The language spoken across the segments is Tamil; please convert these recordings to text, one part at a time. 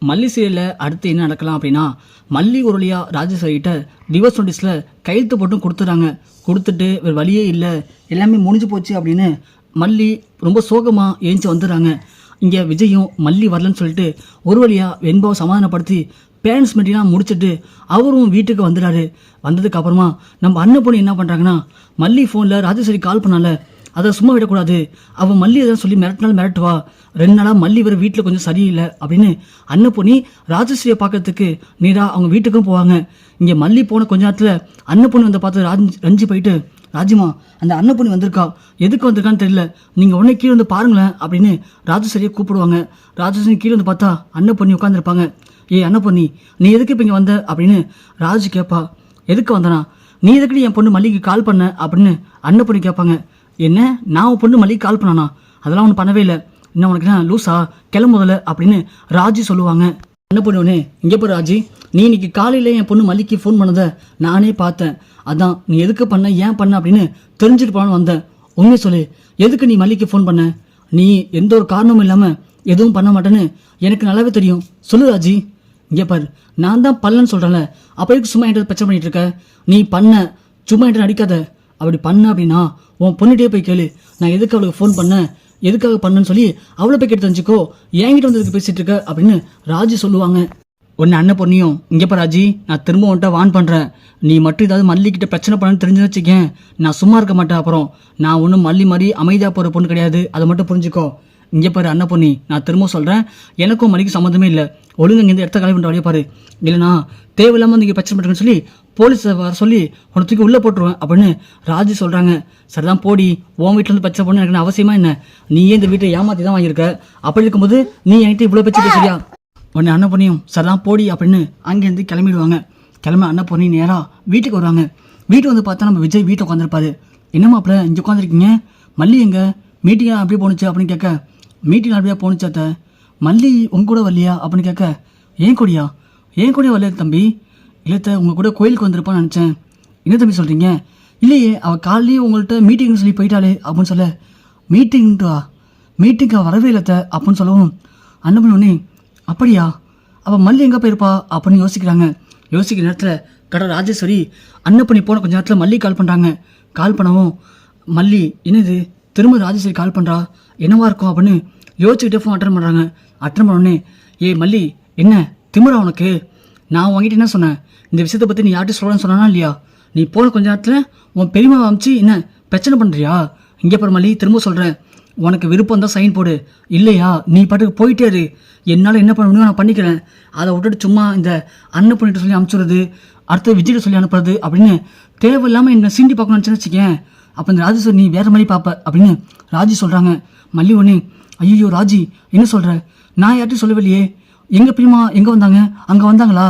மல்லி சீரியலில் அடுத்து என்ன நடக்கலாம் அப்படின்னா, மல்லி ஒரு வழியா ராஜேஸ்வரிகிட்ட டிவோர்ஸ் நோட்டீஸில் கையெழுத்து போட்டும் கொடுத்துட்றாங்க. கொடுத்துட்டு வேறு வழியே இல்லை, எல்லாமே முடிஞ்சு போச்சு அப்படின்னு மல்லி ரொம்ப சோகமாக ஏஞ்சி வந்துடுறாங்க. இங்கே விஜயும் மல்லி வரலன்னு சொல்லிட்டு ஒரு வழியாக வெண்பாவை சமாதானப்படுத்தி பேரண்ட்ஸ் மீட்டிங்லாம் முடிச்சுட்டு அவரும் வீட்டுக்கு வந்துடுறாரு. வந்ததுக்கு அப்புறமா நம்ம அண்ணன் பொண்ணு என்ன பண்ணுறாங்கன்னா, மல்லி ஃபோனில் ராஜேஸ்வரி கால் பண்ணால அதை சும்மா விடக்கூடாது, அவன் மல்லி எதாவது சொல்லி மிரட்டினாலும் மிரட்டுவா, 2 நாளாக மல்லி வர வீட்டில் கொஞ்சம் சரியில்லை அப்படின்னு அண்ணன் பொண்ணி ராஜேஸ்வரியை பார்க்கறதுக்கு நேராக அவங்க வீட்டுக்கும் போவாங்க. இங்கே மல்லி போன கொஞ்ச நேரத்தில் அண்ணன் பொண்ணு வந்து பார்த்து ரஞ்சி போயிட்டு, ராஜிமா அந்த அண்ணன் பொண்ணு வந்திருக்கா, எதுக்கு வந்திருக்கான்னு தெரியல, நீங்கள் உடனே கீழே வந்து பாருங்களேன் அப்படின்னு ராஜேஸ்வரியை கூப்பிடுவாங்க. ராஜேஸ்வரி கீழே வந்து பார்த்தா அண்ணன் பொண்ணி உட்காந்துருப்பாங்க. அண்ணன் பொண்ணி நீ எதுக்கு இப்போ இங்கே வந்த அப்படின்னு ராஜு கேட்பா. எதுக்கு வந்தனா, நீ எதுக்கு என் பொண்ணு மல்லிக்கு கால் பண்ண அப்படின்னு அண்ணன் பொண்ணு கேட்பாங்க. என்ன, நான் உன் பொண்ணு மல்லிக்கு கால் பண்ணானா, அதெல்லாம் ஒன்று பண்ணவே இல்லை, இன்னும் உனக்கு நான் லூஸா கிளம்புதல அப்படின்னு ராஜி சொல்லுவாங்க. என்ன பண்ணுவனே, இங்கே போய் ராஜி, நீ இன்னைக்கு காலையில் என் பொண்ணு மல்லிக்கு ஃபோன் பண்ணதை நானே பார்த்தேன், அதான் நீ எதுக்கு பண்ண ஏன் பண்ண அப்படின்னு தெரிஞ்சுட்டு போனான்னு வந்தேன். உண்மையை சொல்லு, எதுக்கு நீ மல்லிக்கு ஃபோன் பண்ண, நீ எந்த ஒரு காரணமும் இல்லாமல் எதுவும் பண்ண மாட்டேன்னு எனக்கு நல்லாவே தெரியும், சொல்லு ராஜி. இங்கே பாரு, நான் தான் பல்லன்னு சொல்கிறேன்ல, அப்போ எதுக்கு சும்மா என்கிட்ட பிரச்சனை பண்ணிட்டு இருக்க, நீ பண்ண சும்மா என்கிட்ட நடிக்காத, அப்படி பண்ண அப்படின்னா உன் பொண்ணுகிட்டே போய் கேளு, நான் எதுக்கு அவளுக்கு ஃபோன் பண்ணேன் எதுக்காக பண்ணேன்னு சொல்லி அவளை போய் கேட்டு தெரிஞ்சுக்கோ, என்கிட்ட வந்து எதுக்கு பேசிட்டு இருக்க அப்படின்னு ராஜி சொல்லுவாங்க. உன்னை அண்ணன் பொண்ணியும், இங்கேப்பா ராஜி, நான் திரும்ப உன்ட்ட வான் பண்ணுறேன், நீ மட்டும் ஏதாவது மல்லிக்கிட்ட பிரச்சனை பண்ணு தெரிஞ்சு வச்சுக்கேன், நான் சும்மா இருக்க மாட்டேன், அப்புறம் நான் ஒன்றும் மல்லி மாதிரி அமைதியாக போகிற பொண்ணு கிடையாது, அதை மட்டும் புரிஞ்சுக்கோ. இங்கே பாரு அண்ணன் பொண்ணி, நான் திரும்ப சொல்கிறேன், எனக்கும் மல்லிக்கு சம்மந்தமே இல்லை, ஒழுங்கு இங்கே இடத்த காலி பண்ணுற வழியை பாரு, இல்லைனா தேவையில்லாமல் நீங்கள் பிரச்சனை பண்ணுறேன்னு சொல்லி போலீஸை வர சொல்லி உன்னை தூக்கி உள்ளே போட்டுருவேன் அப்படின்னு ராஜி சொல்கிறாங்க. சரிதான் போடி, உன் வீட்டிலேருந்து பிரச்சனை பண்ணு எனக்கு அவசியமா என்ன, நீயே இந்த வீட்டை ஏமாற்றி தான் வாங்கியிருக்க, அப்படி இருக்கும்போது நீ என்கிட்ட இவ்வளோ பேச்சு சரியா, உன்னை அண்ணன் பொண்ணியும் சரிதான் போடி அப்படின்னு அங்கேருந்து கிளம்பிடுவாங்க. அண்ணன் பொண்ணி நேராக வீட்டுக்கு வருவாங்க. வீட்டுக்கு வந்து பார்த்தா நம்ம விஜய் வீட்டில் உட்காந்துருப்பாரு. என்னம்மா அப்படி இங்கே உட்காந்துருக்கீங்க, மல்லி எங்கே, மீட்டிங்காக அப்படியே போணுச்சு அப்படின்னு கேட்க, மீட்டிங் அப்படியே போணுச்சாத்த, மல்லி உங்க கூட வரலையா அப்படின்னு கேட்க, ஏன் கூடயா வரல தம்பி, இல்லத்த உங்கள் கூட கோயிலுக்கு வந்திருப்பான்னு நினச்சேன். என்ன தம்பி சொல்கிறீங்க, இல்லையே அவள் காலையிலேயே உங்கள்கிட்ட மீட்டிங்னு சொல்லி போயிட்டாளே அப்படின்னு சொல்ல, மீட்டிங்காக வரவே இல்லத்த அப்படின்னு சொல்லவும் அண்ணன் பண்ணி, அப்படியா அவள் மல்லி எங்கே போயிருப்பா அப்படின்னு யோசிக்கிற நேரத்தில் கடை ராஜேஸ்வரி அண்ணன் பண்ணி போன கொஞ்ச நேரத்தில் மல்லி கால் பண்ணுறாங்க. கால் பண்ணவும் மல்லி, என்னது திரும்ப ராஜேஸ்வரி கால் பண்ணுறா, என்னவா இருக்கும் அப்படின்னு யோசிச்சுக்கிட்டே ஃபோன் அட்டன் பண்ணுறாங்க. அட்டன் பண்ணோடனே, மல்லி என்ன திமிரா உனக்கு, நான் உங்ககிட்ட என்ன சொன்னேன், இந்த விஷயத்தை பற்றி நீ யார்கிட்ட சொல்லணும்னு சொன்னா இல்லையா, நீ போன கொஞ்ச நேரத்தில் உன் பெரியம்மா அமைச்சு என்ன பிரச்சனை பண்ணுறியா, இங்கே பாரு மல்லி திரும்ப சொல்கிறேன், உனக்கு விருப்பம் தான் சைன் போடு, இல்லையா நீ பாட்டுக்கு போயிட்டே இரு, என்னால் என்ன பண்ண முடியும் நான் பண்ணிக்கிறேன், அதை விட்டுட்டு சும்மா இந்த அண்ணன் பண்ணிட்டு சொல்லி அனுப்பிச்சுடுறது, அடுத்த விஜய்கிட்ட சொல்லி அனுப்புறது அப்படின்னு தேவையில்லாமல் என்னை சீண்டி பார்க்கணும்னு நினச்சேன்னு வச்சுக்கேன், அப்போ இந்த ராஜேஸ்வரி நீ வேறு மாதிரி பார்ப்ப அப்படின்னு ராஜி சொல்கிறாங்க. மல்லி ஒன்று, ஐயோ ராஜி என்ன சொல்கிற, நான் யார்ட்டையும் சொல்லவில்லையே, எங்கள் பிரிமா எங்கே வந்தாங்க, அங்கே வந்தாங்களா,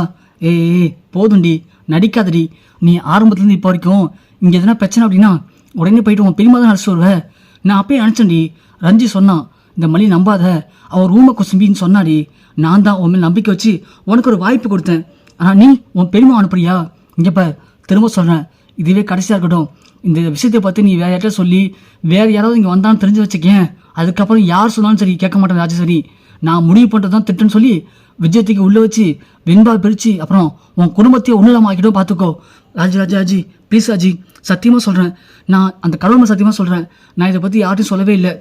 போதுண்டி நடிக்காதடி, நீ ஆரம்பத்துலேருந்து இப்போ வரைக்கும் இங்கே எதனா பிரச்சனை அப்படின்னா உடனே போயிட்டு உன் பிரிமா தான் அழைச்சிட்டு வருவேன், நான் அப்பயே நினச்சேன்டி, ரஞ்சி சொன்னான் இந்த மல்லி நம்பாத, அவள் ரூமை கொசும்பின்னு சொன்னாடி, நான் தான் உன் மேல் நம்பிக்கை வச்சு உனக்கு ஒரு வாய்ப்பு கொடுத்தேன், ஆனால் நீ உன் பெரியமா அனுப்புறியா, இங்கேப்ப திரும்ப சொல்கிறேன், இதுவே கடைசியாக இருக்கட்டும், இந்த விஷயத்தை பற்றி நீ வேறு யார்கிட்ட சொல்லி வேறு யாராவது இங்கே வந்தான்னு தெரிஞ்சு வச்சுக்கேன், அதுக்கப்புறம் யார் சொன்னாலும் சரி கேட்க மாட்டேன் ராஜேஸ்வரி, நான் முடிவு பண்ணுறது தான் திட்டுன்னு சொல்லி விஜயத்துக்கு உள்ளே வச்சு வெண்பா பிரித்து அப்புறம் உன் குடும்பத்தையே ஒன்றுலாம ஆக்கிட்டோம் பார்த்துக்கோ. ராஜி ப்ளீஸ் ராஜி, சத்தியமாக சொல்கிறேன், நான் அந்த கடவுள் சத்தியமாக சொல்கிறேன், நான் இதை பற்றி யார்ட்டையும் சொல்லவே இல்லை,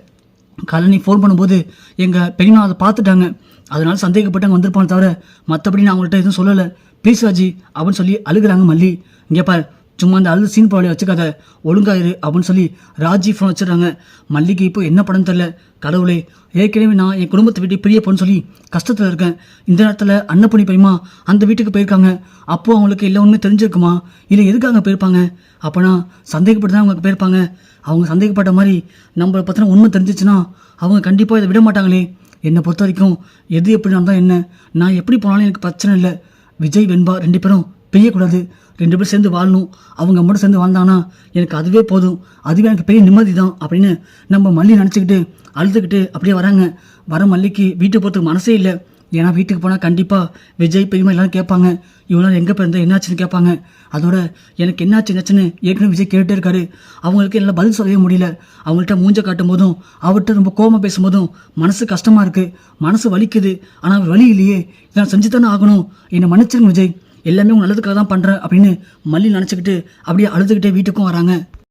காலையில் நீ ஃபோன் பண்ணும்போது எங்கள் பெரியமா அதை பார்த்துட்டாங்க, அதனால சந்தேகப்பட்டு அங்கே வந்திருப்பான்னு தவிர மற்றபடி நான் அவங்கள்ட்ட எதுவும் சொல்லலை, ப்ளீஸ் ராஜி அப்படின்னு சொல்லி அழுகிறாங்க. மல்லி இங்கே பாரு, சும்மா அந்த அழுது சீன் பாவலையை வச்சுக்காத, ஒழுங்காயிரு அப்படின்னு சொல்லி ராஜி ஃபோன் வச்சிடறாங்க. மல்லிக்கு இப்போ என்ன படம் தெரில, கடவுளே ஏற்கனவே நான் என் குடும்பத்தை விட்டு பிரிய போன்னு சொல்லி கஷ்டத்தில் இருக்கேன், இந்த நேரத்தில் அன்னப்பணி பையமா அந்த வீட்டுக்கு போயிருக்காங்க, அப்போது அவங்களுக்கு எல்லா ஒன்றுமே தெரிஞ்சிருக்குமா, இல்லை எதுக்காக போயிருப்பாங்க, அப்போனா சந்தேகப்பட்டு தான் அவங்க போயிருப்பாங்க, அவங்க சந்தேகப்பட்ட மாதிரி நம்மளை பற்றின உண்மை தெரிஞ்சிச்சுன்னா அவங்க கண்டிப்பாக இதை விட மாட்டாங்களே, என்னை பொறுத்த வரைக்கும் எது எப்படி நடந்தால் என்ன, நான் எப்படி போனாலும் எனக்கு பிரச்சனை இல்லை, விஜய் வெண்பா 2 பேரும் பிரியக்கூடாது, 2 பேரும் சேர்ந்து வாழணும், அவங்க மட்டும் சேர்ந்து வாழ்ந்தாங்கன்னா எனக்கு அதுவே போதும், அதுவே எனக்கு பெரிய நிம்மதி தான் அப்படின்னு நம்ம மல்லி நினச்சிக்கிட்டு அழுதுகிட்டு அப்படியே வராங்க. வர மல்லிக்கு வீட்டு போகிறதுக்கு மனசே இல்லை, ஏன்னா வீட்டுக்கு போனால் கண்டிப்பாக விஜய் பெரியம்மா எல்லாம் கேட்பாங்க, இவ்வளோ எங்கே பிறந்த என்னாச்சுன்னு கேட்பாங்க. அதோட எனக்கு என்னாச்சுன்னு ஏற்கனவே விஜய் கேட்டுட்டே இருக்காரு. அவங்களுக்கு என்னால் பதில் சொல்லவே முடியல. அவங்கள்ட்ட மூஞ்ச காட்டும் போதும் அவர்கிட்ட ரொம்ப கோபமாக பேசும்போதும் மனசு கஷ்டமாக இருக்குது, மனசு வலிக்குது. ஆனால் வலி இல்லையே, நான் செஞ்சு தானே ஆகணும், என்னை மன்னிச்சிருங்க விஜய், எல்லாமே உங்க நல்லதுக்காக தான் பண்ணுறேன் அப்படின்னு மல்லி நினச்சிக்கிட்டு அப்படியே அழுதுகிட்டே வீட்டுக்கும் வராங்க.